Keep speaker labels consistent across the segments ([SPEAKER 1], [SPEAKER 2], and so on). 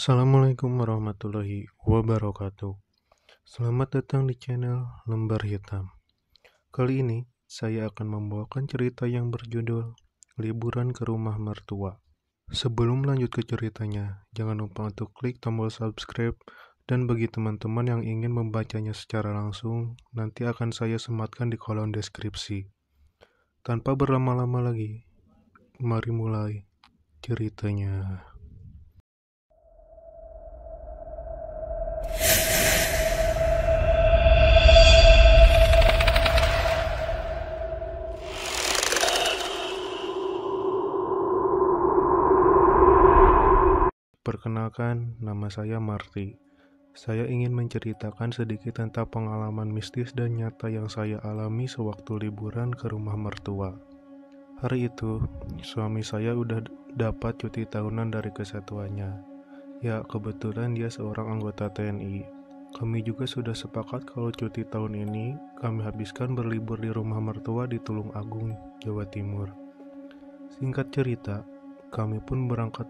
[SPEAKER 1] Assalamualaikum warahmatullahi wabarakatuh. Selamat datang di channel Lembar Hitam. Kali ini saya akan membawakan cerita yang berjudul Liburan ke Rumah Mertua. Sebelum lanjut ke ceritanya, jangan lupa untuk klik tombol subscribe, dan bagi teman-teman yang ingin membacanya secara langsung, nanti akan saya sematkan di kolom deskripsi. Tanpa berlama-lama lagi, mari mulai ceritanya. Perkenalkan, nama saya Marty. Saya ingin menceritakan sedikit tentang pengalaman mistis dan nyata yang saya alami sewaktu liburan ke rumah mertua. Hari itu, suami saya udah dapat cuti tahunan dari kesatuannya. Ya, kebetulan dia seorang anggota TNI. Kami juga sudah sepakat kalau cuti tahun ini kami habiskan berlibur di rumah mertua di Tulung Agung, Jawa Timur. Singkat cerita, kami pun berangkat.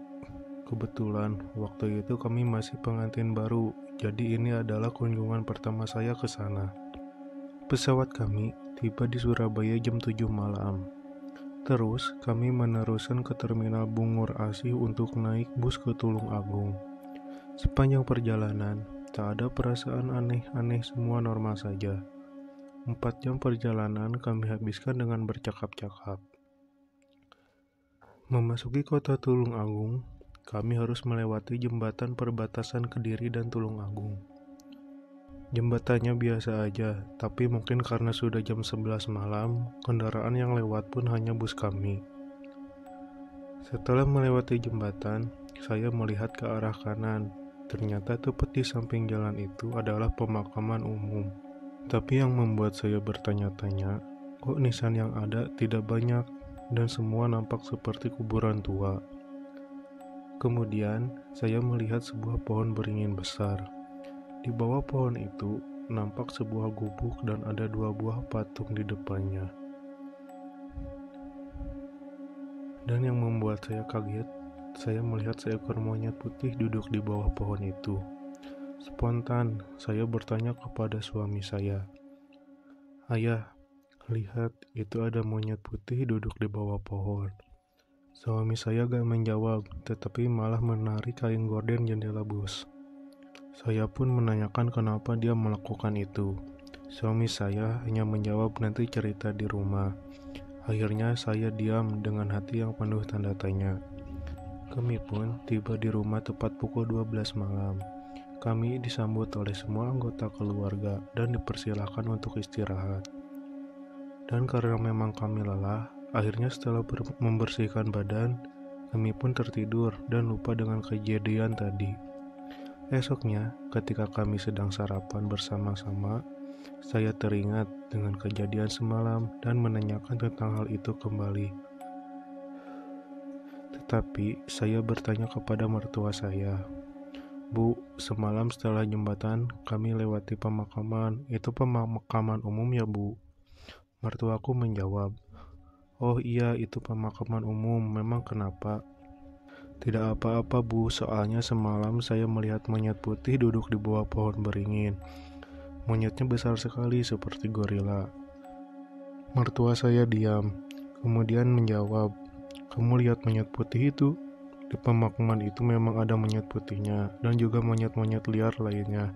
[SPEAKER 1] Kebetulan, waktu itu kami masih pengantin baru, jadi ini adalah kunjungan pertama saya ke sana. Pesawat kami tiba di Surabaya jam 7 malam. Terus, kami meneruskan ke Terminal Bungur Asih untuk naik bus ke Tulung Agung. Sepanjang perjalanan, tak ada perasaan aneh-aneh, semua normal saja. 4 jam perjalanan kami habiskan dengan bercakap-cakap. Memasuki kota Tulung Agung, kami harus melewati jembatan perbatasan Kediri dan Tulung Agung. Jembatannya biasa aja, tapi mungkin karena sudah jam 11 malam, kendaraan yang lewat pun hanya bus kami. Setelah melewati jembatan, saya melihat ke arah kanan. Ternyata tepat di samping jalan itu adalah pemakaman umum. Tapi yang membuat saya bertanya-tanya, kok nisan yang ada tidak banyak dan semua nampak seperti kuburan tua. Kemudian, saya melihat sebuah pohon beringin besar. Di bawah pohon itu, nampak sebuah gubuk dan ada 2 buah patung di depannya. Dan yang membuat saya kaget, saya melihat seekor monyet putih duduk di bawah pohon itu. Spontan, saya bertanya kepada suami saya, "Ayah, lihat, itu ada monyet putih duduk di bawah pohon." Suami saya gak menjawab, tetapi malah menarik kain gorden jendela bus. Saya pun menanyakan kenapa dia melakukan itu. Suami saya hanya menjawab nanti cerita di rumah. Akhirnya saya diam dengan hati yang penuh tanda tanya. Kami pun tiba di rumah tepat pukul 12 malam. Kami disambut oleh semua anggota keluarga dan dipersilahkan untuk istirahat. Dan karena memang kami lelah, akhirnya setelah membersihkan badan, kami pun tertidur dan lupa dengan kejadian tadi. Esoknya, ketika kami sedang sarapan bersama-sama, saya teringat dengan kejadian semalam dan menanyakan tentang hal itu kembali. Tetapi, saya bertanya kepada mertua saya, "Bu, semalam setelah jembatan, kami lewati pemakaman. Itu pemakaman umum ya, Bu?" Mertuaku menjawab, "Oh iya, itu pemakaman umum. Memang kenapa?" "Tidak apa-apa, Bu, soalnya semalam saya melihat monyet putih duduk di bawah pohon beringin. Monyetnya besar sekali seperti gorila." Mertua saya diam, kemudian menjawab, "Kamu lihat monyet putih itu? Di pemakaman itu memang ada monyet putihnya dan juga monyet-monyet liar lainnya.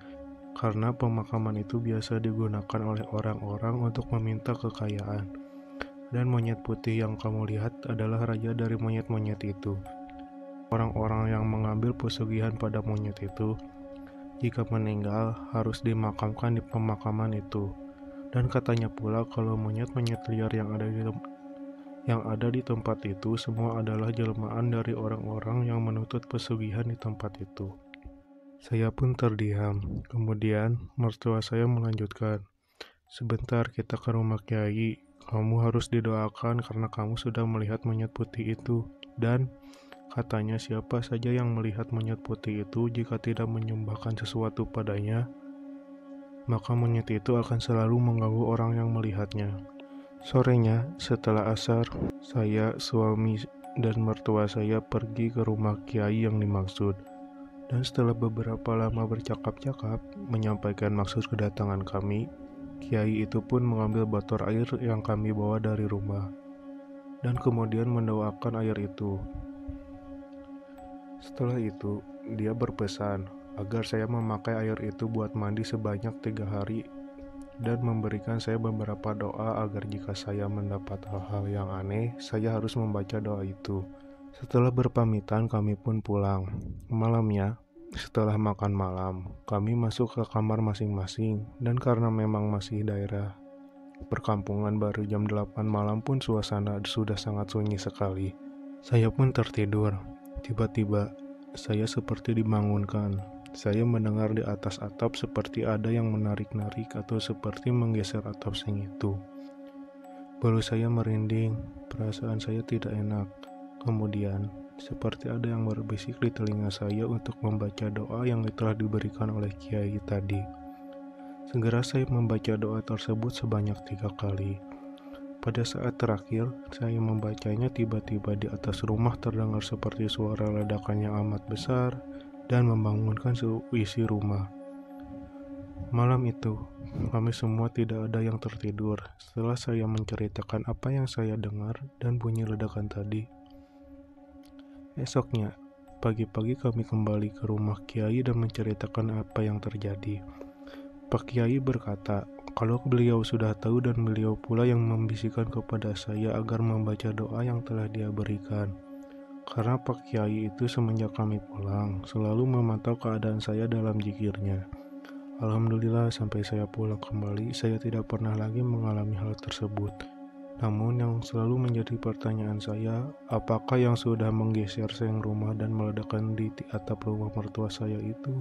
[SPEAKER 1] Karena pemakaman itu biasa digunakan oleh orang-orang untuk meminta kekayaan. Dan monyet putih yang kamu lihat adalah raja dari monyet-monyet itu. Orang-orang yang mengambil pesugihan pada monyet itu, jika meninggal harus dimakamkan di pemakaman itu. Dan katanya pula kalau monyet-monyet liar yang ada di tempat itu semua adalah jelmaan dari orang-orang yang menuntut pesugihan di tempat itu." Saya pun terdiam. Kemudian mertua saya melanjutkan, "Sebentar, kita ke rumah Kiai. Kamu harus didoakan karena kamu sudah melihat monyet putih itu. Dan katanya siapa saja yang melihat monyet putih itu jika tidak menyembahkan sesuatu padanya, maka monyet itu akan selalu mengganggu orang yang melihatnya." Sorenya, setelah asar, saya, suami, dan mertua saya pergi ke rumah Kiai yang dimaksud. Dan setelah beberapa lama bercakap-cakap, menyampaikan maksud kedatangan kami, Kiai itu pun mengambil botol air yang kami bawa dari rumah, dan kemudian mendoakan air itu. Setelah itu, dia berpesan agar saya memakai air itu buat mandi sebanyak 3 hari, dan memberikan saya beberapa doa agar jika saya mendapat hal-hal yang aneh, saya harus membaca doa itu. Setelah berpamitan, kami pun pulang. Malamnya, setelah makan malam, kami masuk ke kamar masing-masing, dan karena memang masih daerah perkampungan, baru jam 8 malam pun suasana sudah sangat sunyi sekali. Saya pun tertidur. Tiba-tiba, saya seperti dibangunkan. Saya mendengar di atas atap seperti ada yang menarik-narik atau seperti menggeser atap seng itu. Bulu saya merinding, perasaan saya tidak enak. Kemudian, seperti ada yang berbisik di telinga saya untuk membaca doa yang telah diberikan oleh Kiai tadi. Segera saya membaca doa tersebut sebanyak 3 kali. Pada saat terakhir, saya membacanya, tiba-tiba di atas rumah terdengar seperti suara ledakan yang amat besar dan membangunkan seisi rumah. Malam itu, kami semua tidak ada yang tertidur setelah saya menceritakan apa yang saya dengar dan bunyi ledakan tadi. Esoknya, pagi-pagi kami kembali ke rumah Kiai dan menceritakan apa yang terjadi. Pak Kiai berkata, kalau beliau sudah tahu dan beliau pula yang membisikkan kepada saya agar membaca doa yang telah dia berikan. Karena Pak Kiai itu semenjak kami pulang, selalu memantau keadaan saya dalam zikirnya. Alhamdulillah sampai saya pulang kembali, saya tidak pernah lagi mengalami hal tersebut. Namun yang selalu menjadi pertanyaan saya, apakah yang sudah menggeser seng rumah dan meledakkan di atap rumah mertua saya itu